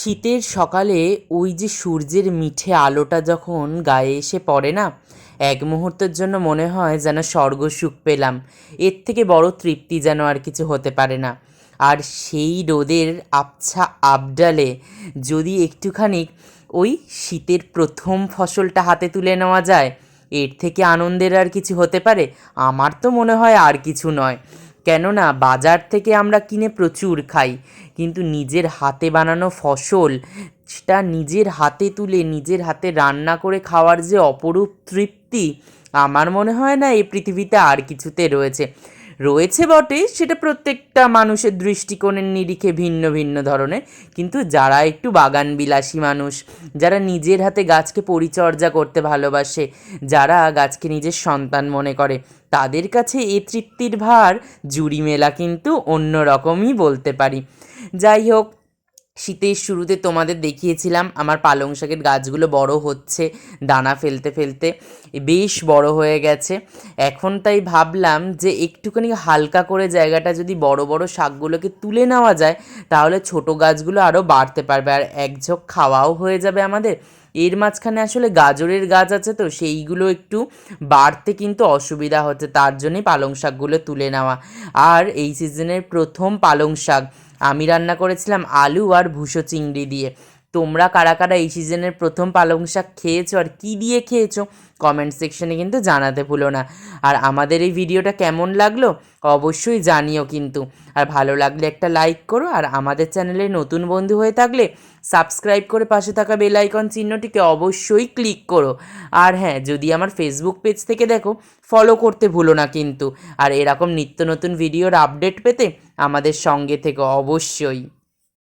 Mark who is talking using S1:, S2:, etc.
S1: শীতের সকালে ওই যে সূর্যের মিঠে আলোটা যখন গায়ে এসে পড়ে না, এক মুহূর্তের জন্য মনে হয় যেন স্বর্গসুখ পেলাম। এর থেকে বড় তৃপ্তি যেন আর কিছু হতে পারে না। আর সেই রোদের আবছা আবডালে যদি একটুখানি ওই শীতের প্রথম ফসলটা হাতে তুলে নেওয়া যায়, এর থেকে আনন্দের আর কিছু হতে পারে? আমার তো মনে হয় আর কিছু নয়। কেননা বাজার থেকে আমরা কিনে প্রচুর খাই, কিন্তু নিজের হাতে বানানো ফসল, সেটা নিজের হাতে তুলে নিজের হাতে রান্না করে খাওয়ার যে অপরূপ তৃপ্তি, আমার মনে হয় না এই পৃথিবীতে আর কিছুতে রয়েছে। রয়েছে বটে, সেটা প্রত্যেকটা মানুষের দৃষ্টিকোণের নিরিখে ভিন্ন ভিন্ন ধরনের। কিন্তু যারা একটু বাগানবিলাসী মানুষ, যারা নিজের হাতে গাছকে পরিচর্যা করতে ভালোবাসে, যারা গাছকে নিজের সন্তান মনে করে, তাদের কাছে এ তৃপ্তির ভার জুড়ি মেলা কিন্তু অন্য রকমই বলতে পারি। যাই হোক, শীতের শুরুতে তোমাদের দেখিয়েছিলাম আমার পালং শাকের গাছগুলো বড় হচ্ছে, দানা ফেলতে ফেলতে বেশ বড় হয়ে গেছে। এখন তাই ভাবলাম যে একটুখানি হালকা করে জায়গাটা যদি বড় বড় শাকগুলোকে তুলে নেওয়া যায়, তাহলে ছোট গাছগুলো আরও বাড়তে পারবে, আর একঝোঁক খাওয়াও হয়ে যাবে আমাদের। এর মাঝখানে আসলে গাজরের গাছ আছে, তো সেইগুলো একটু বাড়তে কিন্তু অসুবিধা হচ্ছে, তার জন্যই পালং শাকগুলো তুলে নেওয়া। আর এই সিজনের প্রথম পালং শাক আমি রান্না করেছিলাম আলু আর ভুসো চিংড়ি দিয়ে। তোমরা কারা কারা এই সিজনের প্রথম পালং শাক খেয়েছো আর কী দিয়ে খেয়েছো, কমেন্ট সেকশনে কিন্তু জানাতে ভুলো না। আর আমাদের এই ভিডিওটা কেমন লাগলো অবশ্যই জানিও কিন্তু। আর ভালো লাগলে একটা লাইক করো, আর আমাদের চ্যানেলে নতুন বন্ধু হয়ে থাকলে সাবস্ক্রাইব করে পাশে থাকা বেল আইকন চিহ্নটিকে অবশ্যই ক্লিক করো। আর হ্যাঁ, যদি আমার ফেসবুক পেজ থেকে দেখো, ফলো করতে ভুলো না কিন্তু। আর এরকম নিত্য নতুন ভিডিওর আপডেট পেতে আমাদের সঙ্গে থেকে অবশ্যই।